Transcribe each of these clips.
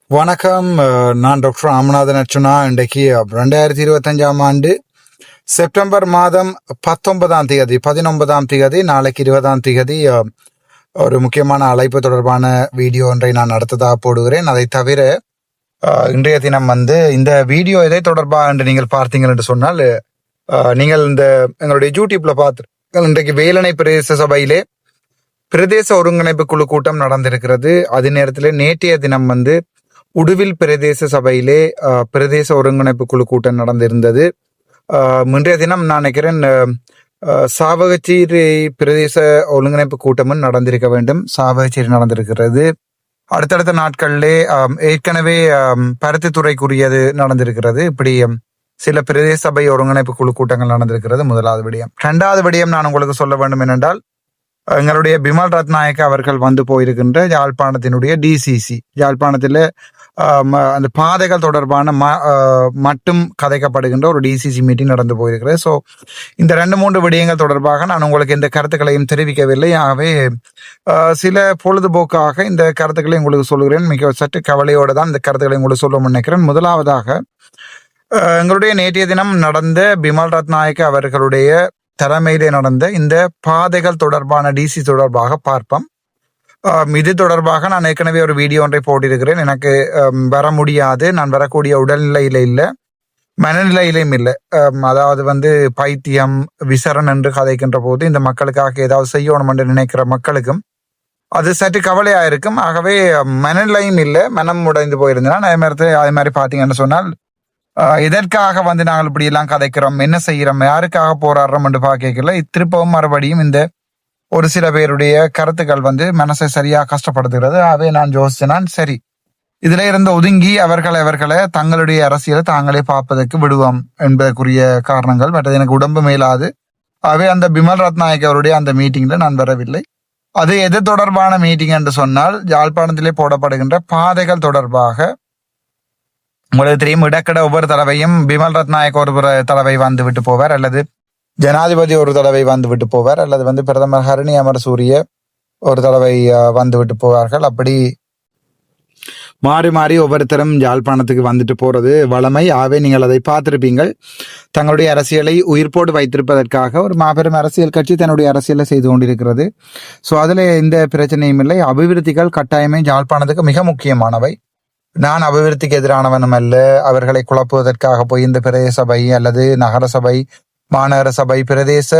வணக்கம். நான் டாக்டர் ராமநாதன் அர்ச்சுனா. இன்றைக்கு 2025 ஆண்டு செப்டம்பர் மாதம் 19ஆம் தேதி 19ஆம் தேதி நாளைக்கு 20ஆம் தேதி ஒரு முக்கியமான அழைப்பு தொடர்பான வீடியோ ஒன்றை நான் அடுத்ததாக போடுகிறேன். அதை தவிர இன்றைய தினம் இந்த வீடியோ எதை தொடர்பாக என்று நீங்கள் பார்த்தீங்கள் என்று சொன்னால், நீங்கள் இந்த எங்களுடைய யூடியூப்ல பார்த்து இன்றைக்கு வேலணை பிரதேச சபையிலே பிரதேச ஒருங்கிணைப்பு குழு கூட்டம் நடந்திருக்கிறது. அதே நேரத்தில் நேற்றைய தினம் உடுவில் பிரதேச சபையிலே பிரதேச ஒருங்கிணைப்பு குழு கூட்டம் நடந்திருந்தது. இன்றைய தினம் நான் நினைக்கிறேன் சாவகச்சேரி பிரதேச ஒருங்கிணைப்பு கூட்டமும் நடந்திருக்க வேண்டும். சாவகச்சேரி நடந்திருக்கிறது. அடுத்தடுத்த நாட்களிலே ஏற்கனவே பருத்தித்துறைக்குரியது நடந்திருக்கிறது. இப்படி சில பிரதேச சபை ஒருங்கிணைப்பு குழு கூட்டங்கள் நடந்திருக்கிறது. முதலாவது விடயம். இரண்டாவது விடயம் நான் உங்களுக்கு சொல்ல வேண்டும் என்னென்றால், எங்களுடைய பிமல் ரத்நாயக்க அவர்கள் போயிருக்கின்ற யாழ்ப்பாணத்தினுடைய டிசிசி, யாழ்ப்பாணத்தில் அந்த பாதைகள் தொடர்பான மட்டும் கதைக்கப்படுகின்ற ஒரு டிசிசி மீட்டிங் நடந்து போயிருக்கிறது. ஸோ இந்த 2-3 விடயங்கள் தொடர்பாக நான் உங்களுக்கு இந்த கருத்துக்களையும் தெரிவிக்கவில்லை. ஆகவே சில பொழுதுபோக்காக இந்த கருத்துக்களை உங்களுக்கு சொல்கிறேன். மிக சற்று கவலையோடு தான் இந்த கருத்துக்களை உங்களுக்கு சொல்ல நினைக்கிறேன். முதலாவதாக, எங்களுடைய நேற்றைய தினம் நடந்த பிமல் ரத்நாயக்க அவர்களுடைய தலைமையிலே நடந்த இந்த பாதைகள் தொடர்பான டிசி தொடர்பாக பார்ப்போம். இது தொடர்பாக நான் ஏற்கனவே ஒரு வீடியோ ஒன்றை போட்டிருக்கிறேன். எனக்கு வர முடியாது, நான் வரக்கூடிய உடல்நிலையில இல்லை, மனநிலையிலும் இல்லை. அதாவது பைத்தியம் விசரன் என்று கதைக்கின்ற போது இந்த மக்களுக்காக ஏதாவது செய்யணும் என்று நினைக்கிற மக்களுக்கும் அது சற்று கவலையா இருக்கும். ஆகவே மனநிலையும் இல்லை, மனம் உடைந்து போயிருந்தேன். அதே மாதிரி பார்த்தீங்கன்னு சொன்னால், இதற்காக நாங்கள் இப்படி எல்லாம் கதைக்கிறோம், என்ன செய்கிறோம், யாருக்காக போராடுறோம் என்று பார்க்கல திருப்பவும் மறுபடியும் இந்த ஒரு சில பேருடைய கருத்துக்கள் மனசை சரியா கஷ்டப்படுத்துகிறது. ஆகவே நான் யோசிச்சேன், சரி இதுல இருந்து ஒதுங்கி அவர்களை தங்களுடைய அரசியலை தாங்களே பார்ப்பதற்கு விடுவோம் என்பதற்குரிய காரணங்கள். மற்றது எனக்கு உடம்பு மேலாது. ஆகவே அந்த பிமல் ரத்நாயக் அவருடைய அந்த மீட்டிங்ல நான் வரவில்லை. அது எது தொடர்பான மீட்டிங் என்று சொன்னால், யாழ்ப்பாணத்திலே போடப்படுகின்ற பாதைகள் தொடர்பாக. உங்களுக்கு தெரியும், இடக்கட ஒவ்வொரு தடவையும் பிமல் ரத்நாயக் ஒரு தடவை விட்டு போவார், அல்லது ஜனாதிபதி ஒரு தடவை விட்டு போவார், அல்லது பிரதமர் ஹரணி அமரசூரிய ஒரு தடவை விட்டு போவார்கள். அப்படி மாறி மாறி ஒவ்வொருத்தரும் யாழ்ப்பாணத்துக்கு வந்துட்டு போறது வளமை. ஆகவே நீங்கள் அதை பார்த்திருப்பீங்கள். தங்களுடைய அரசியலை உயிர்ப்போடு வைத்திருப்பதற்காக ஒரு மாபெரும் அரசியல் கட்சி தன்னுடைய அரசியலை செய்து கொண்டிருக்கிறது. ஸோ அதுல எந்த பிரச்சனையும் இல்லை. அபிவிருத்திகள் கட்டாயமே யாழ்ப்பாணத்துக்கு மிக முக்கியமானவை. நான் அபிவிருத்திக்கு எதிரானவனும் அல்ல. அவர்களை குழப்புவதற்காக போய் இந்த பிரதேச சபை அல்லது நகர சபை, மாநகர சபை, பிரதேச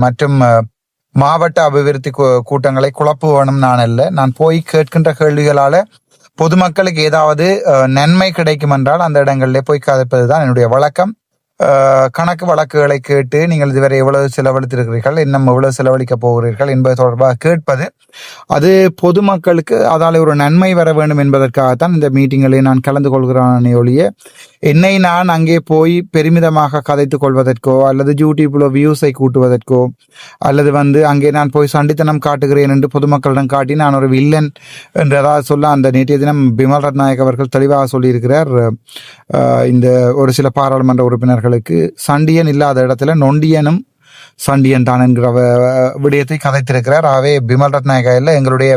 மற்றும் மாவட்ட அபிவிருத்தி கூட்டங்களை குழப்புவனும் நான் அல்ல. நான் போய் கேட்கின்ற கேள்விகளால பொதுமக்களுக்கு ஏதாவது நன்மை கிடைக்கும் என்றால் அந்த இடங்களிலே போய் கதைப்பதுதான் என்னுடைய வழக்கம். கணக்கு வழக்குகளை கேட்டு நீங்கள் இதுவரை எவ்வளவு செலவழித்திருக்கிறீர்கள், இன்னும் எவ்வளவு செலவழிக்க போகிறீர்கள் என்பது தொடர்பாக கேட்பது, அது பொதுமக்களுக்கு அதால் ஒரு நன்மை வர வேண்டும் என்பதற்காகத்தான் இந்த மீட்டிங்களை நான் கலந்து கொள்கிறேனே ஒழிய, என்னை நான் அங்கே போய் பெருமிதமாக கதைத்துக் கொள்வதற்கோ அல்லது யூடியூப்ல வியூஸை கூட்டுவதற்கோ அல்லது அங்கே நான் போய் சண்டித்தனம் காட்டுகிறேன் என்று பொதுமக்களிடம் காட்டி நான் ஒரு வில்லன் என்று ஏதாவது சொல்ல, அந்த நேற்றைய தினம் பிமல் ரத்நாயக் அவர்கள் தெளிவாக சொல்லியிருக்கிறார். இந்த ஒரு சில பாராளுமன்ற உறுப்பினர்களுக்கு சண்டியன் இல்லாத இடத்துல நொண்டியனும் சண்டியன் தான் என்கிற விடயத்தை கதைத்திருக்கிறார். ஆகவே பிமல் ரத்நாயக்கா இல்லை, எங்களுடைய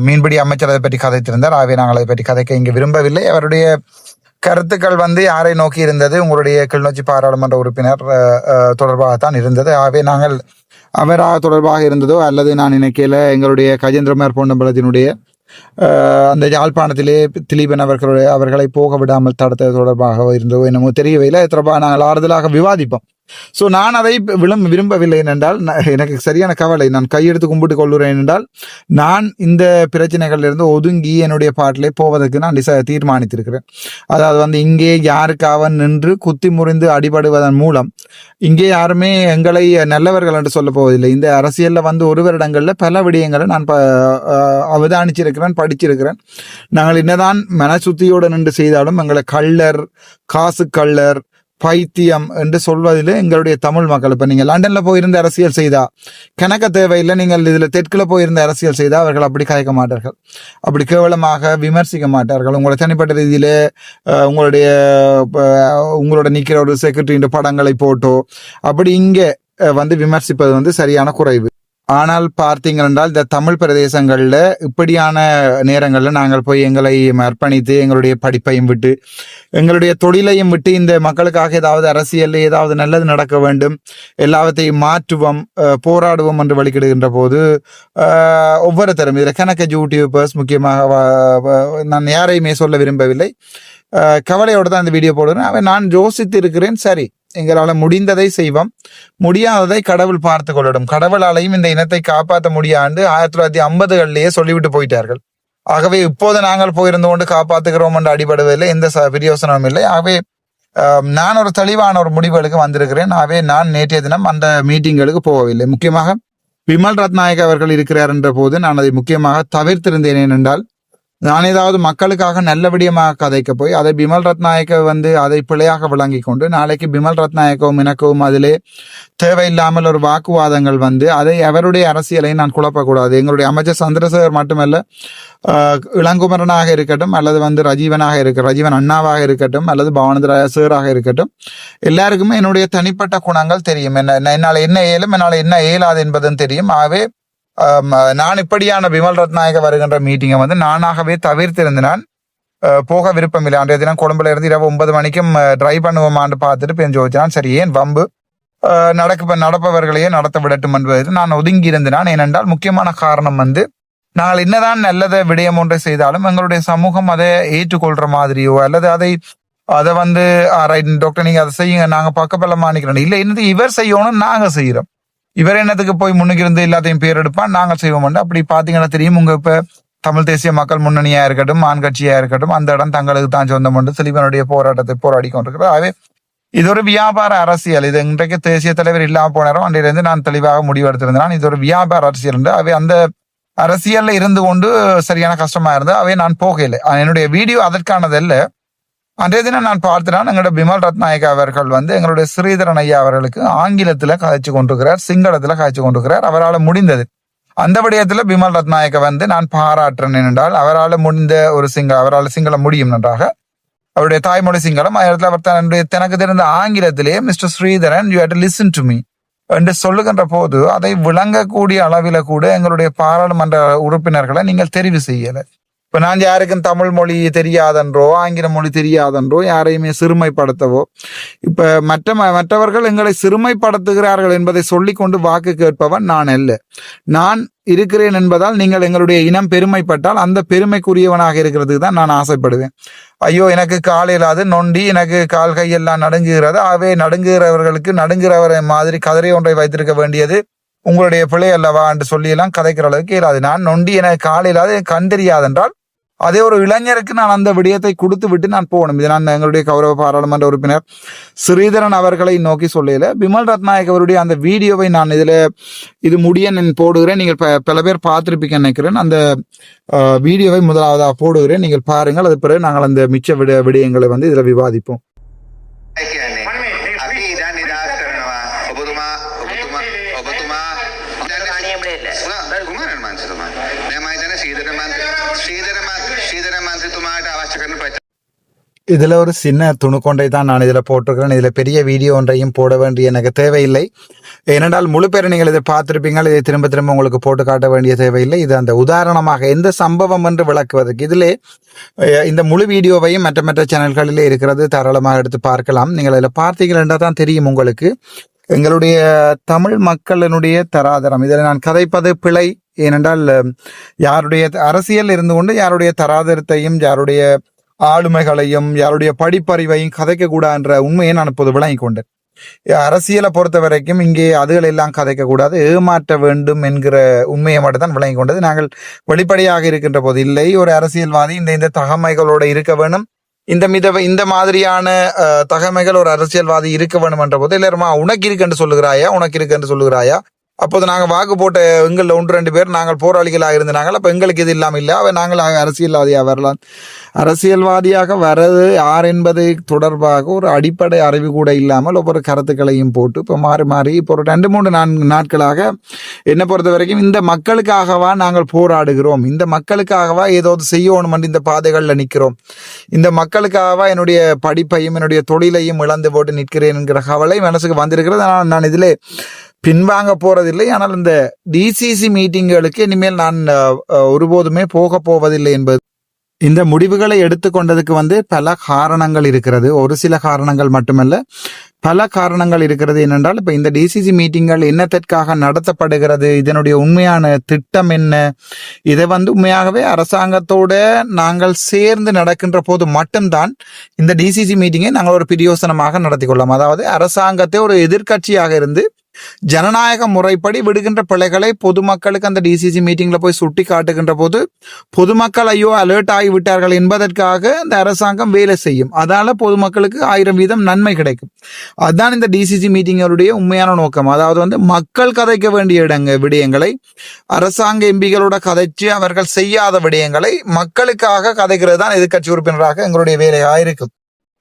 மீன்பிடி அமைச்சர் அதை பற்றி கதைத்திருந்தார். ஆகவே நாங்கள் அதை பற்றி கதைக்க இங்கு விரும்பவில்லை. அவருடைய கருத்துக்கள் யாரை நோக்கி இருந்தது, உங்களுடைய கிளிநொச்சி பாராளுமன்ற உறுப்பினர் தொடர்பாகத்தான் இருந்தது. ஆகவே நாங்கள் அவராக தொடர்பாக இருந்ததோ அல்லது நான் நினைக்கல எங்களுடைய கஜேந்திரமார் பொன்னம்பலத்தினுடைய அந்த யாழ்ப்பாணத்திலே திலீபன் அவர்களை போக விடாமல் தடுத்தது தொடர்பாக இருந்தோ என்னமோ தெரியவில்லை. தொடர்பாக நாங்கள் ஆறுதலாக விவாதிப்போம். ஸோ நான் அதை விரும்பவில்லை என்றால் எனக்கு சரியான கவலை. நான் கையெடுத்து கும்பிட்டு கொள்கிறேன் என்றால் நான் இந்த பிரச்சனைகளிலிருந்து ஒதுங்கி என்னுடைய பாட்டிலே போவதற்கு நான் தீர்மானித்திருக்கிறேன். அதாவது இங்கே யாருக்காக நின்று குத்தி முறிந்து அடிபடுவதன் மூலம் இங்கே யாருமே எங்களை நல்லவர்கள் என்று சொல்ல போவதில்லை. இந்த அரசியலில் ஒரு வருடங்களில் பல விடயங்களை நான் அவதானிச்சிருக்கிறேன், படிச்சிருக்கிறேன். நாங்கள் என்னதான் மனசுத்தியோடு நின்று செய்தாலும் எங்களை கள்ளர், காசு கள்ளர், பைத்தியம் என்று சொல்வதில் எங்களுடைய தமிழ் மக்கள், இப்ப நீங்க லண்டன்ல போயிருந்த அரசியல் செய்தா கணக்க தேவையில்லை, நீங்கள் இதுல தெற்குல போயிருந்த அரசியல் செய்தா அவர்கள் அப்படி கதைக்க மாட்டார்கள், அப்படி கேவலமாக விமர்சிக்க மாட்டார்கள். உங்களை தனிப்பட்ட ரீதியில உங்களோட நிக்கிற ஒரு செக்ரட்டரியின் படங்களை போட்டோ அப்படி இங்க விமர்சிப்பது சரியான குறைவு. ஆனால் பார்த்தீங்க என்றால் இந்த தமிழ் பிரதேசங்களில் இப்படியான நேரங்களில் நாங்கள் போய் எங்களை அர்ப்பணித்து எங்களுடைய படிப்பையும் விட்டு எங்களுடைய தொழிலையும் விட்டு இந்த மக்களுக்காக ஏதாவது அரசியலில் ஏதாவது நல்லது நடக்க வேண்டும், எல்லாவற்றையும் மாற்றுவோம், போராடுவோம் என்று வழிகிடுகின்ற போது ஒவ்வொருத்தரும் இதில் கணக்கு யூடியூபர்ஸ் முக்கியமாக நான் யாரையுமே சொல்ல விரும்பவில்லை, கவலையோடு தான் இந்த வீடியோ போடுறேன். நான் யோசித்து இருக்கிறேன், சரி எங்களால் முடிந்ததை செய்வோம், முடியாததை கடவுள் பார்த்து கொள்ளடும், கடவுளாலையும் இந்த இனத்தை காப்பாற்ற முடியாது 1950களிலேயே சொல்லிவிட்டு போயிட்டார்கள். ஆகவே இப்போது நாங்கள் போயிருந்து கொண்டு காப்பாற்றுகிறோம் என்று அடிபடுவதில்லை, எந்த பிரயோசனமும் இல்லை. ஆகவே நான் ஒரு தெளிவான ஒரு முடிவுகளுக்கு வந்திருக்கிறேன். ஆகவே நான் நேற்றைய தினம் அந்த மீட்டிங்களுக்கு போகவில்லை. முக்கியமாக விமல் ரத்நாயக் அவர்கள் இருக்கிறார் என்ற போது நான் அதை முக்கியமாக தவிர்த்திருந்தேன். ஏனென்றால் நான் ஏதாவது மக்களுக்காக நல்லபடியமாக கதைக்க போய் அதை பிமல் ரத்நாயக்க அதை பிழையாக விளங்கி கொண்டு நாளைக்கு பிமல் ரத்நாயக்கவும் எனக்கும் அதிலே தேவையில்லாமல் ஒரு வாக்குவாதங்கள் அதை அவருடைய அரசியலை நான் குழப்பக்கூடாது. எங்களுடைய அமைச்சர் சந்திரசேகர் மட்டுமல்ல, இளங்குமரனாக இருக்கட்டும் அல்லது ரஜீவன் அண்ணாவாக இருக்கட்டும் அல்லது பவானந்த சேராக இருக்கட்டும், எல்லாருக்குமே என்னுடைய தனிப்பட்ட குணங்கள் தெரியும். என்னால் என்ன இயலும், என்னால் என்ன இயலாது என்பதும் தெரியும். ஆகவே நான் இப்படியான பிமல் ரத்நாயக வருகின்ற மீட்டிங்கை நானாகவே தவிர்த்திருந்தேன். போக விருப்பம் இல்லை. அன்றைய தினம் கொழும்புல இருந்து இரவு 9 மணிக்கும் ட்ரை பண்ணுவோமான்னு பார்த்துட்டு பெஞ்சு வச்சான். சரி, ஏன் வம்பு, நடப்பவர்களையே நடத்த விடட்டும் என்பது நான் ஒதுங்கி இருந்தேன். ஏனென்றால் முக்கியமான காரணம் நாங்கள் என்னதான் நல்லதை விடயம் ஒன்றை செய்தாலும் எங்களுடைய சமூகம் அதை ஏற்றுக்கொள்ற மாதிரியோ அல்லது அதை டாக்டர் நீங்க அதை செய்யுங்க, நாங்க பக்கப்பலமா நிக்கிறோம் இல்லை, என்னது இவர் செய்யணும் நாங்க செய்யறோம், இவர் என்னத்துக்கு போய் முன்னுக்கு இருந்து எல்லாத்தையும் பேர் எடுப்பான், நாங்கள் செய்வோம். அப்படி பாத்தீங்கன்னா தெரியும், உங்க இப்ப தமிழ் தேசிய மக்கள் முன்னணியா இருக்கட்டும், ஆண் கட்சியா இருக்கட்டும், அந்த இடம் தங்களுக்கு தான் சொந்தம் என்று செல்வனுடைய போராட்டத்தை போராடி கொண்டிருக்கிறது. ஆகவே இது ஒரு வியாபார அரசியல். இது இன்றைக்கு தேசிய தலைவர் இல்லாம போனாரோ அன்றையிலிருந்து நான் தெளிவாக முடிவெடுத்திருந்தேன், இது ஒரு வியாபார அரசியல் என்று. அவை அந்த அரசியல்ல இருந்து கொண்டு சரியான கஷ்டமா இருந்தது. அவை நான் போகலை. என்னுடைய வீடியோ அதற்கானதல்ல. அன்றைய தினம் நான் பார்த்தேன், எங்களோட பிமல் ரத்நாயக் அவர்கள் எங்களுடைய ஸ்ரீதரன் ஐயா அவர்களுக்கு ஆங்கிலத்துல காய்ச்சி கொண்டிருக்கிறார், சிங்களத்துல காய்ச்சி கொண்டிருக்கிறார். அவரால் முடிந்தது அந்த விடயத்துல பிமல் ரத்நாயக்க நான் பாராட்டுறேன். என்றால் அவரால் முடிந்த ஒரு அவரால் சிங்களம் முடியும் நன்றாக, அவருடைய தாய்மொழி சிங்களம். அவர் தனக்கு தெரிந்த ஆங்கிலத்திலே mister Sridharan you have to listen to me என்று சொல்லுகின்ற போது அதை விளங்கக்கூடிய அளவில கூட எங்களுடைய பாராளுமன்ற உறுப்பினர்களை நீங்கள் தெரிவு செய்யலை. இப்ப நான் யாருக்கும் தமிழ் மொழி தெரியாதென்றோ ஆங்கில மொழி தெரியாதென்றோ யாரையுமே சிறுமைப்படுத்தவோ, இப்ப மற்றவர்கள் எங்களை சிறுமைப்படுத்துகிறார்கள் என்பதை சொல்லிக்கொண்டு வாக்கு கேட்பவன் நான் அல்ல. நான் இருக்கிறேன் என்பதால் நீங்கள் எங்களுடைய இனம் பெருமைப்பட்டால் அந்த பெருமைக்குரியவனாக இருக்கிறதுக்கு தான் நான் ஆசைப்படுவேன். ஐயோ எனக்கு கால் இல்லாது நொண்டி, எனக்கு கால் கையெல்லாம் நடுங்குகிறது, ஆகவே நடுங்குகிறவர்களுக்கு நடுங்குகிறவரை மாதிரி கதிரை ஒன்றை வைத்திருக்க வேண்டியது உங்களுடைய பிழை அல்லவா என்று சொல்லி எல்லாம் கதைக்கிற அளவுக்கு இயலாது. நான் நொண்டி, எனக்கு கால் இல்லாது, கண் தெரியாதென்றால் அதே ஒரு இளைஞருக்கு நான் அந்த விடயத்தை கொடுத்து விட்டு நான் போகணும். இது நான் எங்களுடைய கௌரவ பாராளுமன்ற உறுப்பினர் ஸ்ரீதரன் அவர்களை நோக்கி சொல்லல. பிமல் ரத்நாயக் அவருடைய அந்த வீடியோவை நான் இது முடிய நான் போடுகிறேன். நீங்கள் பல பேர் பார்த்திருப்பீங்க நினைக்கிறேன். அந்த வீடியோவை முதலாவதாக போடுகிறேன், நீங்கள் பாருங்கள். அது பிறகு நாங்கள் அந்த மிச்ச விடயங்களை இதுல விவாதிப்போம். இதுல ஒரு சின்ன துணுக்கொண்டை தான் நான் இதுல போட்டிருக்கிறேன். இதுல பெரிய வீடியோ ஒன்றையும் போட வேண்டிய எனக்கு தேவையில்லை. ஏனென்றால் முழு பேரை நீங்கள் இதை பார்த்திருப்பீங்கள். இதை திரும்ப திரும்ப உங்களுக்கு போட்டு காட்ட வேண்டிய தேவையில்லை. இது அந்த உதாரணமாக எந்த சம்பவம் என்று விளக்குவதற்கு இதிலே இந்த முழு வீடியோவையும் மற்ற சேனல்களிலே இருக்கிறது, தாராளமாக எடுத்து பார்க்கலாம். நீங்கள் இதில் பார்த்தீங்கன்னா தான் தெரியும் உங்களுக்கு எங்களுடைய தமிழ் மக்களினுடைய தராதரம். இதில் நான் கதைப்பது பிழை. ஏனென்றால் யாருடைய அரசியல் இருந்து கொண்டு யாருடைய தராதரத்தையும் யாருடைய ஆளுமைகளையும் யாருடைய படிப்பறிவையும் கதைக்கக்கூடாது என்ற உண்மையை நான் இப்போது விளங்கி கொண்டேன். அரசியலை பொறுத்த வரைக்கும் இங்கே அதுகள் எல்லாம் கதைக்கக்கூடாது, ஏமாற்ற வேண்டும் என்கிற உண்மையை மட்டும்தான் விளங்கி கொண்டது. நாங்கள் வெளிப்படையாக இருக்கின்ற போது இல்லை, ஒரு அரசியல்வாதி இந்த தகமைகளோடு இருக்க வேணும், இந்த மாதிரியான தகமைகள் ஒரு அரசியல்வாதி இருக்க வேணும் என்ற போது எல்லாருமா உனக்கு இருக்குன்னு சொல்லுகிறாயா, அப்போது நாங்கள் வாக்கு போட்ட எங்களில் 1-2 பேர் நாங்கள் போராளிகளாக இருந்தாங்க. அப்போ எங்களுக்கு இது இல்லாமல் இல்லை, நாங்கள் அரசியல்வாதியாக வரலாம். அரசியல்வாதியாக வர்றது யார் என்பது தொடர்பாக ஒரு அடிப்படை அறிவு கூட இல்லாமல் ஒவ்வொரு கருத்துக்களையும் போட்டு இப்போ மாறி இப்போ ஒரு 2-3 நாட்களாக என்னை பொறுத்த வரைக்கும் இந்த மக்களுக்காகவா நாங்கள் போராடுகிறோம், இந்த மக்களுக்காகவா ஏதாவது செய்யணும் என்று இந்த பாதைகளில் நிற்கிறோம், இந்த மக்களுக்காகவா என்னுடைய படிப்பையும் என்னுடைய தொழிலையும் இழந்து போட்டு நிற்கிறேன் என்கிற கவலை மனசுக்கு வந்திருக்கிறது. நான் இதில் பின்வாங்க போறதில்லை. ஆனால் இந்த டிசிசி மீட்டிங்களுக்கு இனிமேல் நான் ஒருபோதுமே போக போவதில்லை என்பது. இந்த முடிவுகளை எடுத்துக்கொண்டதுக்கு பல காரணங்கள் இருக்கிறது. ஒரு சில காரணங்கள் மட்டுமல்ல, பல காரணங்கள் இருக்கிறது. என்னென்றால் இப்ப இந்த டிசிசி மீட்டிங்கள் என்னத்திற்காக நடத்தப்படுகிறது, இதனுடைய உண்மையான திட்டம் என்ன, இதை உண்மையாகவே அரசாங்கத்தோட நாங்கள் சேர்ந்து நடக்கின்ற போது மட்டும்தான் இந்த டிசிசி மீட்டிங்கை நாங்கள் ஒரு பிரயோசனமாக நடத்தி கொள்ளலாம். அதாவது அரசாங்கத்தை ஒரு எதிர்க்கட்சியாக இருந்து ஜனநாயக முறைப்படி விடுகின்ற பிள்ளைகளை பொதுமக்களுக்கு அந்த டிசிசி மீட்டிங்ல போய் சுட்டி காட்டுகின்ற போது பொதுமக்கள் ஐயோ அலர்ட் ஆகிவிட்டார்கள் என்பதற்காக இந்த அரசாங்கம் வேலை செய்யும். அதால பொதுமக்களுக்கு 1000% நன்மை கிடைக்கும். அதுதான் இந்த டிசிசி மீட்டிங்களுடைய உண்மையான நோக்கம். அதாவது மக்கள் கதைக்க வேண்டிய விடயங்களை அரசாங்க எம்பிகளோட கதைச்சு அவர்கள் செய்யாத விடயங்களை மக்களுக்காக கதைக்கிறது தான் எதிர்கட்சி உறுப்பினராக எங்களுடைய வேலையாக இருக்கும்.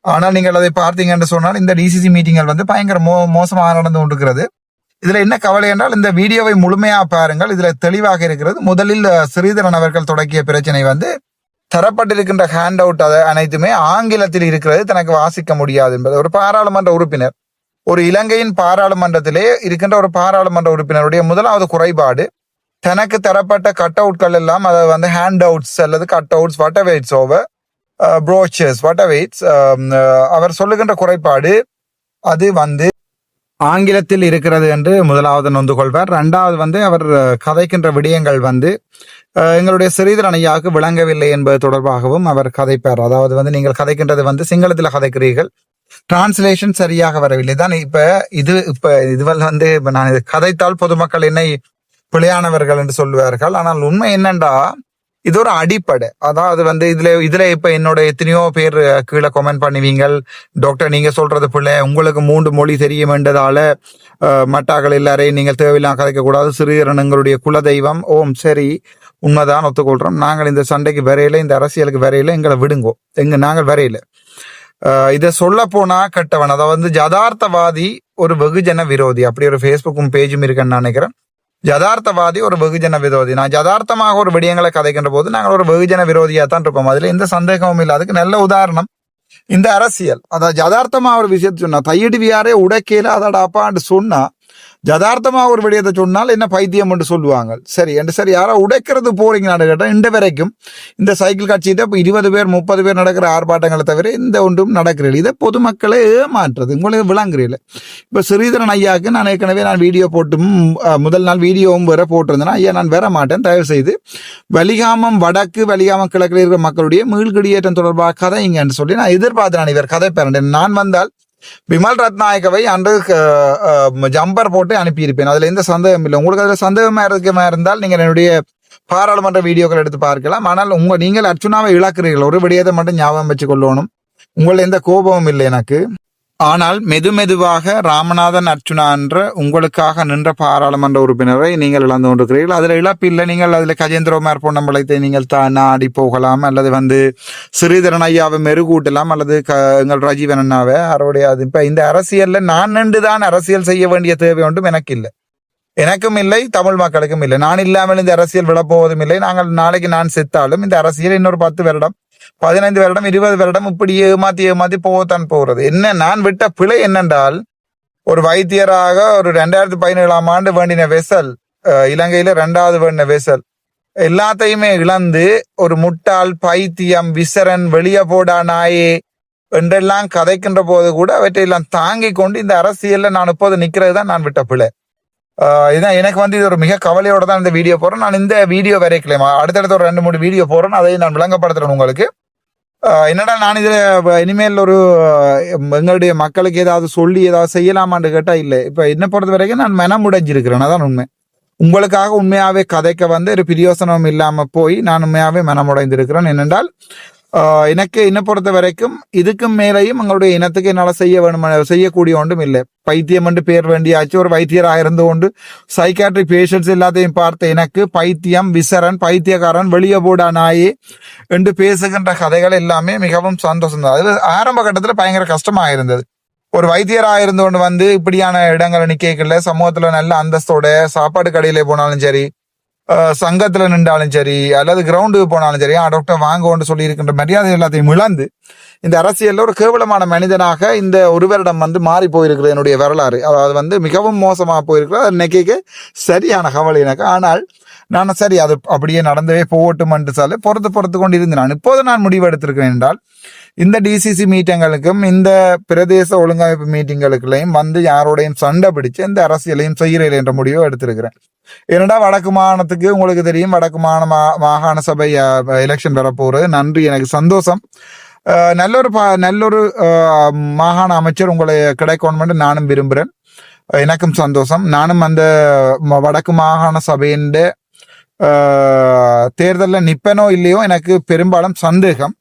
ஆனால் நீங்கள் அதை பார்த்தீங்கன்னு சொன்னால் இந்த டிசிசி மீட்டிங்கள் பயங்கர மோசமாக நடந்து கொண்டிருக்கிறது. இதுல என்ன கவலை என்றால் இந்த வீடியோவை முழுமையா பாருங்கள். இதுல தெளிவாக இருக்கிறது. முதலில் ஸ்ரீதரன் அவர்கள் தொடக்கிய பிரச்சனை தரப்பட்டிருக்கின்ற ஹேண்ட் அவுட் அனைத்துமே ஆங்கிலத்தில் இருக்கிறது, தனக்கு வாசிக்க முடியாது என்பது. ஒரு பாராளுமன்ற உறுப்பினர், ஒரு இலங்கையின் பாராளுமன்றத்திலே இருக்கின்ற ஒரு பாராளுமன்ற உறுப்பினருடைய முதலாவது குறைபாடு, தனக்கு தரப்பட்ட கட் அவுட்கள் எல்லாம் அதை ஹேண்ட் அவுட்ஸ் அல்லது கட் அவுட்ஸ் வாட்டவேட்ஸ் ஓவர் ப்ரோச்சர்ஸ் வாட்டவேட்ஸ் அவர் சொல்லுகின்ற குறைபாடு அது ஆங்கிலத்தில் இருக்கிறது என்று முதலாவது நொந்து கொள்வார். ரெண்டாவது அவர் கதைக்கின்ற விடயங்கள் எங்களுடைய ஸ்ரீதரன் ஐயாவுக்கு விளங்கவில்லை என்பது தொடர்பாகவும் அவர் கதைப்பார். அதாவது நீங்கள் கதைக்கின்றது சிங்களத்தில் கதைக்கிறீர்கள், டிரான்ஸ்லேஷன் சரியாக வரவில்லை தான். இதுவரை நான் கதைத்தால் பொதுமக்கள் என்னை பிழையானவர்கள் என்று சொல்லுவார்கள். ஆனால் உண்மை என்னண்டா இது ஒரு அடிப்படை. அதாவது இதுல இப்ப என்னோட எத்தனையோ பேர் கீழே கமெண்ட் பண்ணுவீங்கள், டாக்டர் நீங்க சொல்றது பிள்ளை, உங்களுக்கு 3 மொழி தெரியும் என்றதால மட்டாக்கள் எல்லாரையும் நீங்கள் தேவையில்லாம் கதைக்க கூடாது, சிறுகரன் எங்களுடைய குலதெய்வம். ஓம் சரி, உண்மைதான், ஒத்துக்கொள்றோம். நாங்கள் இந்த சண்டைக்கு வரையில, இந்த அரசியலுக்கு வரையில, எங்களை விடுங்கோ, நாங்கள் வரையில. இதை சொல்ல போனா கெட்டவன், அதாவது யதார்த்தவாதி ஒரு வெகுஜன விரோதி, அப்படி ஒரு ஃபேஸ்புக்கும் பேஜும் இருக்குன்னு நினைக்கிறேன். யதார்த்தவாதி ஒரு வெகுஜன விரோதி. நான் யதார்த்தமாக ஒரு விடயங்களை கதைக்கின்ற போது நாங்கள் ஒரு வெகுஜன விரோதியா தான் இருப்போம். அதுல எந்த சந்தேகமும் இல்லை. அதுக்கு நல்ல உதாரணம் இந்த அரசியல். அதாவது யதார்த்தமா ஒரு விஷயத்த சொன்னா தையடிவியாரே உடைக்கையில அதோட அப்பான்னு சொன்னா, யதார்த்தமா ஒரு விடயத்தை சொன்னால் என்ன பைத்தியம் என்று சொல்லுவாங்க. சரி என்று சரி யாரோ உடைக்கிறது போறீங்க கேட்டால் இன்று வரைக்கும் இந்த சைக்கிள் காட்சியிட்ட 20 பேர் 30 பேர் நடக்கிற ஆர்ப்பாட்டங்களை தவிர இந்த ஒன்றும் நடக்கிறீர்கள். இதை பொதுமக்களை ஏமாற்றுறது உங்களுக்கு விளங்குறீர்கள். இப்ப ஸ்ரீதரன் ஐயாவுக்கு நான் ஏற்கனவே வீடியோ போட்டும் முதல் நாள் வீடியோவும் வேற போட்டிருந்தேன்னா, ஐயா நான் வர மாட்டேன், தயவு செய்து வலிகாமம் வடக்கு வலிகாமம் கிழக்கில் இருக்கிற மக்களுடைய மீள்குடியேற்றம் தொடர்பாக கதைங்கன்னு சொல்லி நான் எதிர்பார்த்தேன். இவர் கதை பேரண்டேன். நான் வந்தால் விமல் ரத்நாயகவை அன்று ஜம்பர் போட்டு அனுப்பியிருப்பேன். அதுல எந்த சந்தேகம் இல்லை. உங்களுக்கு அதுல சந்தேகமா இருந்தால் நீங்கள் என்னுடைய பாராளுமன்ற வீடியோக்கள் எடுத்து பார்க்கலாம். ஆனால் நீங்கள் அர்ச்சுனாவை இழக்கிறீர்கள். ஒரு விடயத்தை மட்டும் ஞாபகம் வச்சு கொள்ளணும், உங்களை எந்த கோபமும் இல்லை எனக்கு. ஆனால் மெதுவாக ராமநாதன் அர்ச்சுனா என்ற உங்களுக்காக நின்ற பாராளுமன்ற உறுப்பினரை நீங்கள் இழந்து கொண்டிருக்கிறீர்கள். அதுல இழப்பு இல்லை. நீங்கள் அதுல கஜேந்திரகுமார் பொன்னம்பலத்தை நீங்கள் நாடி போகலாம், அல்லது ஸ்ரீதரன் ஐயாவை மெருகூட்டலாம், அல்லது எங்கள் ராஜீவன் அண்ணாவை அவருடைய. அது இப்ப இந்த அரசியல்ல நான் நின்றுதான் அரசியல் செய்ய வேண்டிய தேவை ஒன்றும் எனக்கு இல்லை, எனக்கும் இல்லை, தமிழ் மக்களுக்கும் இல்லை. நான் இல்லாமல் இந்த அரசியல் விழப்போவதும் இல்லை. நாங்கள் நாளைக்கு நான் செத்தாலும் இந்த அரசியல் இன்னொரு 10 வருடம் 15 வருடம் 20 வருடம் இப்படி ஏமாத்தி போகத்தான் போகிறது. என்ன நான் விட்ட பிழை என்னென்றால், ஒரு வைத்தியராக ஒரு 2017ஆம் ஆண்டு வேண்டின வெசல், இலங்கையில 2வது வேண்டின வெசல் எல்லாத்தையுமே இழந்து ஒரு முட்டாள், பைத்தியம், விசரன், வெளிய போடா நாயே என்றெல்லாம் கதைக்கின்ற போது கூட அவற்றையெல்லாம் தாங்கி கொண்டு இந்த அரசியல்ல நான் இப்போது நிக்கிறது தான் நான் விட்ட பிழை. இதான் எனக்கு இது ஒரு மிக கவலையோட தான் இந்த வீடியோ போறேன். நான் இந்த வீடியோ வரைக்கலைமா, அடுத்தடுத்த ஒரு 2-3 வீடியோ போறேன், அதை நான் விளங்கப்படுத்துறேன் உங்களுக்கு. என்னடா நான் இதுல இனிமேல் ஒரு எங்களுடைய மக்களுக்கு ஏதாவது சொல்லி ஏதாவது செய்யலாமான்னு கேட்டா இல்லை. இப்ப என்ன பொறுத்த வரைக்கும் நான் மனம் உடைஞ்சிருக்கிறேன், அதான் உண்மை. உங்களுக்காக உண்மையாவே கதைக்க ஒரு பிரியோசனம் இல்லாம போய் நான் உண்மையாவே மனம் உடைந்திருக்கிறேன். என்னென்றால் எனக்கு என்ன பொறுத்த வரைக்கும் இதுக்கும் மேலேயும் எங்களுடைய இனத்துக்கு என்னால செய்யக்கூடிய ஒன்றும் இல்லை. பைத்தியம் என்று பேர் வேண்டியாச்சு. ஒரு வைத்தியராக இருந்து கொண்டு சைக்காட்ரிக் பேஷண்ட்ஸ் எல்லாத்தையும் பார்த்த எனக்கு பைத்தியம், விசரன், பைத்தியக்காரன், வெளியே போடா நாயே என்று பேசுகின்ற கதைகள் எல்லாமே மிகவும் சந்தோஷம் தான். அது ஆரம்ப கட்டத்துல பயங்கர கஷ்டமாக இருந்தது. ஒரு வைத்தியராக இருந்து கொண்டு இப்படியான இடங்களை நிக்கல, சமூகத்துல நல்ல அந்தஸ்தோட சாப்பாடு கடையிலே போனாலும் சரி, சங்கத்துல நின்றாலும் சரி அல்லது கிரவுண்டுக்கு போனாலும் சரி டாக்டர் வாங்கன்னு சொல்லி இருக்கின்ற மரியாதை எல்லாத்தையும் இழந்து இந்த அரசியல்ல ஒரு கேவலமான மனிதனாக இந்த ஒருவரிடம் மாறி போயிருக்கிறது என்னுடைய வரலாறு. அதாவது மிகவும் மோசமாக போயிருக்கிறது. இன்னைக்கு சரியான கவலை எனக்கு. ஆனால் நான் சரி அது அப்படியே நடந்தவே போகட்டும் என்று சொல்லி பொறுத்து கொண்டு இருந்து நான் இப்போது நான் முடிவு எடுத்திருக்கிறேன் என்றால் இந்த டிசிசி மீட்டிங்களுக்கும் இந்த பிரதேச ஒழுங்கமைப்பு மீட்டிங்களுக்குள்ளையும் யாரோடையும் சண்டை பிடிச்சு இந்த அரசியலையும் செய்கிறேன் என்ற முடிவை எடுத்திருக்கிறேன். ஏனடா வடக்கு மாகாணத்துக்கு உங்களுக்கு தெரியும், வடக்கு மாகாண சபை எலெக்ஷன் வரப்போறது. நன்றி, எனக்கு சந்தோஷம். நல்லொரு மாகாண அமைச்சர் உங்களை கிடைக்கணும் நானும் விரும்புகிறேன். எனக்கும் சந்தோஷம். நானும் அந்த வடக்கு மாகாண சபையின் தேர்தலில் நிப்பனோ இல்லையோ எனக்கு பெரும்பாலும் சந்தேகம்.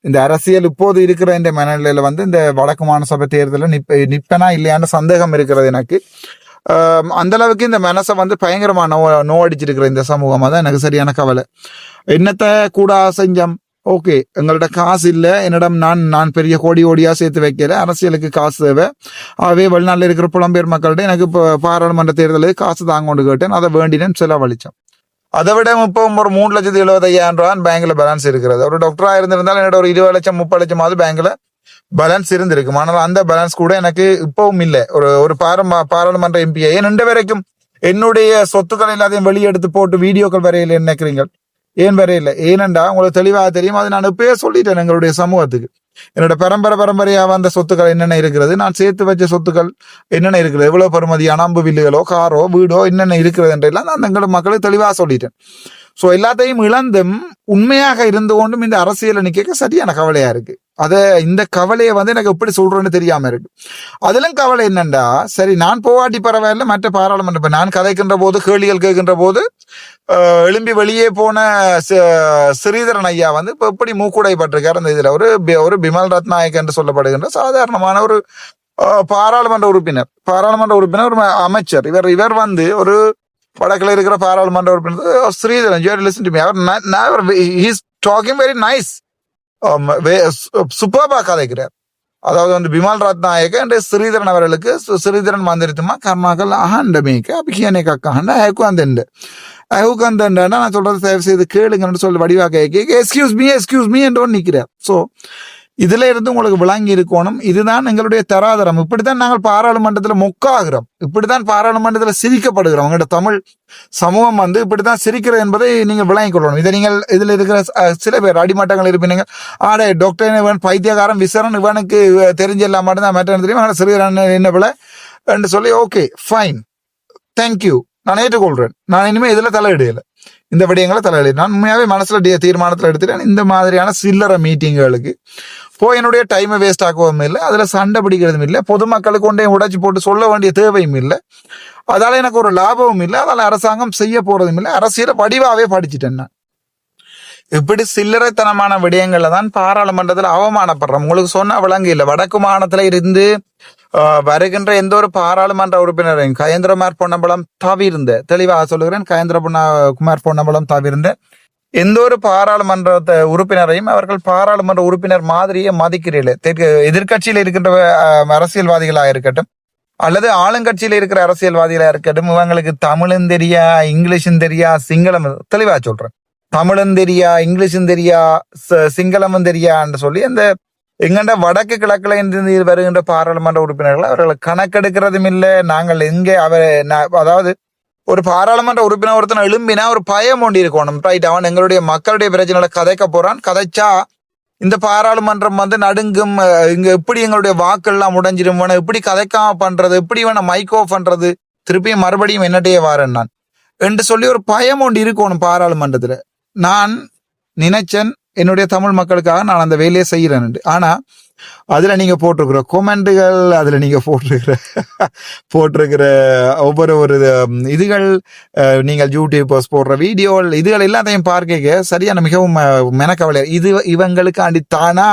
இந்த அரசியல் இப்போது இருக்கிற இந்த மனநிலையில இந்த வடக்கு மாகாண சபை தேர்தலில் நிப்பனா இல்லையான்னு சந்தேகம் இருக்கிறது எனக்கு. அந்த அளவுக்கு இந்த மனசை பயங்கரமா நோவடிச்சிருக்கிற இந்த சமூகம் தான் எனக்கு சரியான கவலை. என்னத்தை கூட செஞ்சம், ஓகே எங்கள்ட்ட காசு இல்லை, என்னிடம் நான் பெரிய கோடியா சேர்த்து வைக்கல, அரசியலுக்கு காசு தேவை. ஆகவே வெளிநாட்டில் இருக்கிற புலம்பெயர் மக்கள்கிட்ட எனக்கு இப்போ பாராளுமன்ற தேர்தலுக்கு காசு தாங்கொண்டு கேட்டேன், அதை வேண்டினேன், செலவழிச்சோம். அதை விட இப்போ ஒரு 3,75,000 ரூபாய் பேங்க்ல பேலன்ஸ் இருக்கிறது. ஒரு டாக்டரா இருந்திருந்தால் என்னோட ஒரு 20 லட்சம் 30 லட்சமாவது பேங்க்ல பேலன்ஸ் இருந்திருக்கும். ஆனால் அந்த பேலன்ஸ் கூட எனக்கு இப்பவும் இல்லை. ஒரு பாராளுமன்ற எம்பிஐ நின்ற வரைக்கும் என்னுடைய சொத்துக்கள் எல்லாத்தையும் வெளியெடுத்து போட்டு வீடியோக்கள் வரையில நினைக்கிறீங்க. ஏன் வரையில? ஏனென்றா உங்களுக்கு தெளிவாக தெரியும். அது நான் இப்பயே சொல்லிட்டேன் எங்களுடைய சமூகத்துக்கு. என்னோட பரம்பரையா வந்த சொத்துக்கள் என்னென்ன இருக்கிறது, நான் சேர்த்து வச்ச சொத்துக்கள் என்னென்ன இருக்கிறது, எவ்வளவு பெறுமதியான அம்பு வில்லுகளோ காரோ வீடோ என்னென்ன இருக்கிறது என்றெல்லாம் நான் எங்களோட மக்களுக்கு தெளிவாக சொல்லிட்டேன். ஸோ எல்லாத்தையும் இழந்தும் உண்மையாக இருந்து கொண்டும் இந்த அரசியலை நிக்க சரியான கவலையா இருக்கு. இந்த கவலையை எனக்கு எப்படி சொல்றேன்னு தெரியாம இருக்கு. அதிலும் கவலை என்னண்டா, சரி நான் போவாட்டி பரவாயில்ல, மற்ற பாராளுமன்ற நான் கதைக்கின்ற போது கேள்விகள் கேட்கின்ற போது எழும்பி வெளியே போன ஸ்ரீதரன் ஐயா இப்ப எப்படி மூக்குடைப்பட்டிருக்காரு. அந்த இதுல ஒரு பிமல் ரத்நாயக் என்று சொல்லப்படுகின்ற சாதாரணமான ஒரு பாராளுமன்ற உறுப்பினர் ஒரு அமைச்சர். இவர் ஒரு வடக்கில் இருக்கிற பாராளுமன்ற உறுப்பினர் ஸ்ரீதரன், அவர் டாக்கிங் வெரி நைஸ், சூப்பர்பா கதைக்கிறார். அதாவது பிமல் ரத்நாயක and ஸ்ரீதரன் அவர்களுக்கு ஸ்ரீதரன் வந்திருத்துமா கர்மாக்கள் அகண்டமேக்கு அபிஷேனை கக்காண்ட அஹுகந்தண்டா நான் சொல்றது தயவு செய்து கேளுங்கன்னு சொல்லி வடிவாக எக்ஸ்கியூஸ் மீ என்று நிற்கிறார். ஸோ இதுல இருந்து உங்களுக்கு விளங்கி இருக்கணும், இதுதான் எங்களுடைய தராதரம். இப்படித்தான் நாங்கள் பாராளுமன்றத்தில் மொக்காகிறோம், இப்படித்தான் பாராளுமன்றத்தில் சிரிக்கப்படுகிறோம். உங்களோட தமிழ் சமூகம் இப்படித்தான் சிரிக்கிறது என்பதை நீங்கள் விளங்கிக் கொள்ளணும். இதை நீங்கள் இதுல இருக்கிற சில பேர் அடிமட்டங்கள் இருப்பீங்க, டாக்டர் இவன் பைத்தியகாரன் விசரன், இவனுக்கு தெரிஞ்செல்லாம் மட்டும்தான் மற்ற தெரியும், சிறுவன் என்ன பிள்ளை என்று சொல்லி ஓகே ஃபைன் தேங்க்யூ நான் ஏற்றுக்கொள்றேன். நான் இனிமே இதுல தலையிடையில, இந்த விடயங்களை தலையிட நான் உண்மையாவே மனசுல தீர்மானத்தில் எடுத்துட்டேன். இந்த மாதிரியான சில்லற மீட்டிங்களுக்கு போய் என்னுடைய டைமை வேஸ்ட் ஆக்கவும் இல்லை, அதுல சண்டை பிடிக்கிறதும் இல்லை, பொதுமக்களுக்கு ஒன்றைய உடைச்சு போட்டு சொல்ல வேண்டிய தேவையும் இல்லை, அதால எனக்கு ஒரு லாபமும் இல்லை, அதால அரசாங்கம் செய்ய போறதும் இல்லை. அரசியலை வடிவாவே படிச்சுட்டேன் நான். இப்படி சில்லறைத்தனமான விடயங்கள்ல தான் பாராளுமன்றத்தில் அவமானப்படுறோம். உங்களுக்கு சொன்னா விளங்கு இல்லை. வடக்கு மாகாணத்துல இருந்து வருகின்ற எந்த ஒரு பாராளுமன்ற உறுப்பினரையும் கயேந்திரகுமார் பொன்னம்பலம் தவிர்ந்த, தெளிவாக சொல்லுகிறேன், கயேந்திரகுமார் பொன்னம்பலம் தவிர்ந்த எந்த ஒரு பாராளுமன்ற உறுப்பினரையும் அவர்கள் பாராளுமன்ற உறுப்பினர் மாதிரியே மதிக்கிறீர்கள். எதிர்கட்சியில் இருக்கின்ற அரசியல்வாதிகளாக இருக்கட்டும் அல்லது ஆளுங்கட்சியில இருக்கிற அரசியல்வாதிகளாக இருக்கட்டும், இவங்களுக்கு தமிழும் தெரியா, இங்கிலீஷும் தெரியா, சிங்களம், தெளிவா சொல்றேன், தமிழும் தெரியா, இங்கிலீஷும் தெரியா, சிங்களமும் தெரியான்னு சொல்லி அந்த எங்கண்ட வடக்கு கிழக்குல இருந்து வருகின்ற பாராளுமன்ற உறுப்பினர்கள் அவர்களை கணக்கெடுக்கிறதும் இல்லை. நாங்கள் எங்கே அதாவது ஒரு பாராளுமன்ற உறுப்பினர் ஒருத்தனை எழும்பினா ஒரு பயம் ஒண்டி இருக்கணும், ரைட்? அவன் எங்களுடைய மக்களுடைய பிரச்சனைகளை கதைக்க போறான், கதைச்சா இந்த பாராளுமன்றம் நடுங்கும், இங்க எப்படி எங்களுடைய வாக்கெல்லாம் உடைஞ்சிரும், எப்படி கதைக்காம பண்றது, எப்படி இவனை மைக் ஆஃப் பண்றது, திருப்பியும் மறுபடியும் என்னட்டையே வாரேன் நான் என்று சொல்லி ஒரு பயம் ஒன்று இருக்கணும் பாராளுமன்றத்துல. நான் நினைச்சேன் என்னுடைய தமிழ் மக்களுக்காக நான் அந்த வேலையை செய்யறேன். ஆனா அதுல நீங்க போட்டிருக்கிற கொமெண்டுகள், அதுல நீங்க போட்டிருக்கிற ஒவ்வொரு இதுகள், நீங்கள் யூடியூபர்ஸ் போடுற வீடியோகள், இதுகள் எல்லாத்தையும் பார்க்க சரியான மிகவும் மெனக்கவலை. இவங்களுக்காண்டி தானா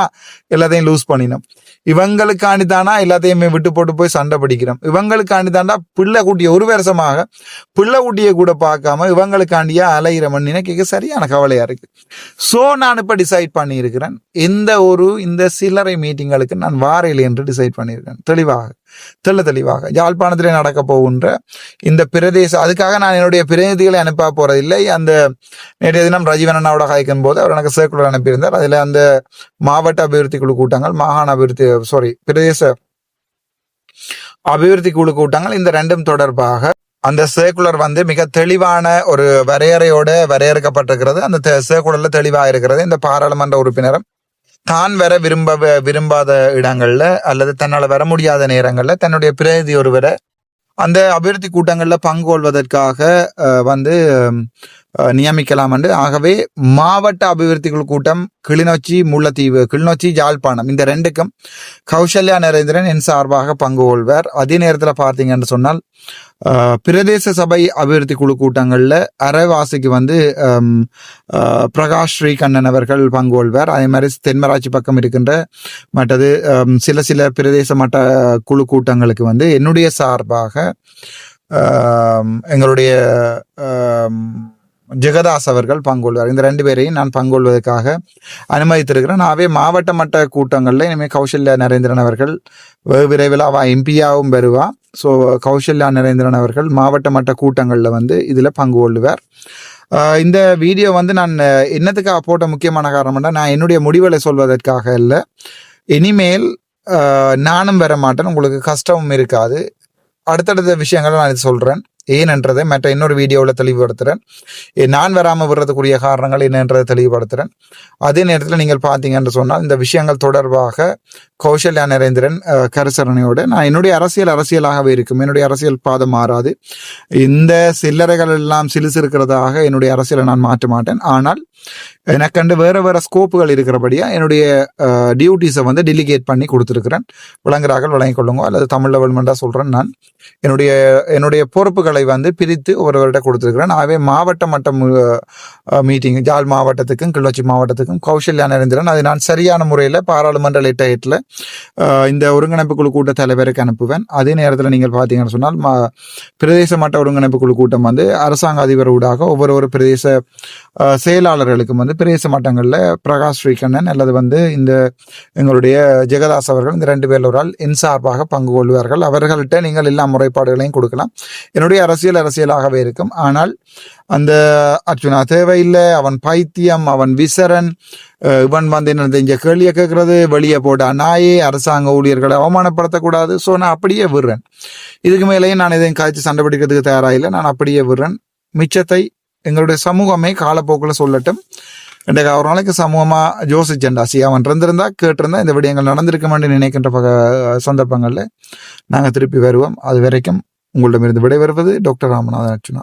எல்லாத்தையும் லூஸ் பண்ணினோம், இவங்களுக்காண்டி தானா எல்லாத்தையுமே விட்டு போட்டு போய் சண்டை பிடிக்கிறோம், இவங்களுக்காண்டி தாண்டா பிள்ளை குட்டிய ஒரு வருஷமாக பிள்ளை குட்டியை கூட பார்க்காம இவங்களுக்காண்டியா அலைகிறோம்னு நினைக்க சரியான கவலையா இருக்கு. சோ நான் இப்ப டிசைட் பண்ணி இருக்கிறேன், இந்த சில்லறை மீட்டிங்களுக்கு நான் வாரையில் என்று டிசைட் பண்ணியிருக்கேன் தெளிவாக. தெளிவாக யாழ்ப்பாணத்திலே நடக்க போகின்ற இந்த பிரதேச, அதுக்காக நான் என்னுடைய பிரதிநிதிகளை அனுப்ப போறதில்லை. அந்த நேற்றைய தினம் ரஜீவன் அண்ணாவோட காய்க்கும் போது அவர் எனக்கு சர்க்குலர் அனுப்பியிருந்தார். அதில் அந்த மாவட்ட அபிவிருத்தி குழு கூட்டங்கள், மாகாண அபிவிருத்தி பிரதேச அபிவிருத்தி குழு கூட்டங்கள், இந்த ரெண்டும் தொடர்பாக அந்த சர்க்குலர் வந்து மிக தெளிவான ஒரு வரையறையோட வரையறுக்கப்பட்டிருக்கிறது. அந்த சர்க்குலர்ல தெளிவாக இருக்கிறது. இந்த பாராளுமன்ற உறுப்பினரும் தான் வர விரும்பாத இடங்கள்ல அல்லது தன்னால் வர முடியாத நேரங்கள்ல தன்னுடைய பிரதிநிதி ஒருவரை அந்த அபிவிருத்தி கூட்டங்கள்ல பங்கு கொள்வதற்காக வந்து நியமிக்கலாம் என்று. ஆகவே மாவட்ட அபிவிருத்தி குழு கூட்டம் கிளிநொச்சி, முல்லைத்தீவு, கிளிநொச்சி, யாழ்ப்பாணம் இந்த ரெண்டுக்கும் கௌசல்யா நரேந்திரன் என் சார்பாக பங்கு கொள்வார். அதே நேரத்தில் பார்த்தீங்கன்னு சொன்னால் பிரதேச சபை அபிவிருத்தி குழு கூட்டங்கள்ல அரைவாசிக்கு வந்து பிரகாஷ் ஸ்ரீகண்ணன் அவர்கள் பங்கு கொள்வார். அதே மாதிரி தென்மராட்சி பக்கம் இருக்கின்ற மற்றது சில பிரதேச மட்ட குழு கூட்டங்களுக்கு வந்து என்னுடைய சார்பாக எங்களுடைய ஜெகதாஸ் அவர்கள் பங்கொள்வார். இந்த 2 பேரையும் நான் பங்கொள்வதற்காக அனுமதித்திருக்கிறேன். ஆகவே மாவட்ட மட்ட கூட்டங்களில் இனிமேல் கௌசல்யா நரேந்திரன் அவர்கள் விரைவில் எம்பியாவும் வருவா. ஸோ கௌசல்யா நரேந்திரன் அவர்கள் மாவட்ட மட்ட கூட்டங்களில் வந்து இதில் பங்கு கொள்ளுவார். இந்த வீடியோ வந்து நான் என்னத்துக்காக போட்ட முக்கியமான காரணம்னா, நான் என்னுடைய முடிவுகளை சொல்வதற்காக இல்லை. இனிமேல் நானும் வர மாட்டேன், உங்களுக்கு கஷ்டமும் இருக்காது. அடுத்தடுத்த விஷயங்களை நான் இது சொல்கிறேன். ஏனென்றதை மற்ற இன்னொரு வீடியோவில் தெளிவுபடுத்துகிறேன். நான் வராமல் விடுறதுக்குரிய காரணங்கள் என்னன்றதை தெளிவுபடுத்துகிறேன். அதே நேரத்தில் நீங்கள் பார்த்தீங்கன்னு சொன்னால் இந்த விஷயங்கள் தொடர்பாக கௌசல்யா நரேந்திரன் கருசரணையோடு நான் என்னுடைய அரசியலாகவே இருக்கும். என்னுடைய அரசியல் பாதம் மாறாது. இந்த சில்லறைகள் எல்லாம் சிலுசிருக்கிறதாக என்னுடைய அரசியலை நான் மாற்ற மாட்டேன். ஆனால் எனக்கண்டு வேறு ஸ்கோப்புகள் இருக்கிறபடியா என்னுடைய டியூட்டிஸை வந்து டெலிகேட் பண்ணி கொடுத்துருக்கிறேன். விளங்குறார்கள் வழங்கிக் கொள்ளுங்க, அல்லது தமிழில் வேணுமென்றா சொல்கிறேன். நான் என்னுடைய பொறுப்புகளை வந்து பிரித்து ஒருவர்கிட்ட கொடுத்துருக்கிறேன். ஆகவே மாவட்ட மட்ட மீட்டிங் ஜாழ் மாவட்டத்துக்கும் கிளிநொச்சி மாவட்டத்துக்கும் கௌசல்யா நரேந்திரன் அதை நான் சரியான முறையில் பாராளுமன்ற லெட்டர் இந்த ஒருங்கிணைப்பு குழு கூட்ட தலைவருக்கு அனுப்புவேன். அதே நேரத்தில் நீங்கள் பார்த்தீங்கன்னு சொன்னால் பிரதேச மட்ட ஒருங்கிணைப்பு குழு கூட்டம் வந்து அரசாங்க அதிபர் ஊடாக ஒவ்வொரு பிரதேச செயலாளர்களுக்கும் வந்து பிரதேச மட்டங்களில் பிரகாஷ் ஸ்ரீகண்ணன் அல்லது வந்து இந்த எங்களுடைய ஜெகதாஸ் அவர்கள் இந்த 2 பேரில் ஒரு ஆள் என் சார்பாக பங்கு கொள்வார்கள். அவர்கள்ட்ட நீங்கள் எல்லா முறைப்பாடுகளையும் கொடுக்கலாம். என்னுடைய அரசியலாகவே இருக்கும். ஆனால் அந்த அர்ச்சுனா தேவையில்லை, அவன் பைத்தியம், அவன் விசரன், இவன் வந்து என்ன இங்கே கேள்வியை கேட்கறது, வெளியே போட்டா நாயே, அரசாங்க ஊழியர்களை அவமானப்படுத்தக்கூடாது. ஸோ நான் அப்படியே விடுறேன். இதுக்கு மேலேயும் நான் இதையும் காய்ச்சி சண்டை பிடிக்கிறதுக்கு தயாராக நான் அப்படியே விடுறேன். மிச்சத்தை எங்களுடைய சமூகமே காலப்போக்கில் சொல்லட்டும். இன்றைக்கு ஒரு நாளைக்கு சமூகமாக யோசிச்சேன்டாசி அவன் இருந்திருந்தா கேட்டிருந்தா இந்த விடயங்கள் நடந்திருக்க வேண்டும் நினைக்கின்ற சந்தர்ப்பங்களில் நாங்கள் திருப்பி வருவோம். அது வரைக்கும் உங்களிடமிருந்து விடைபெறுவது டாக்டர் ராமநாதன் அர்ச்சுனா.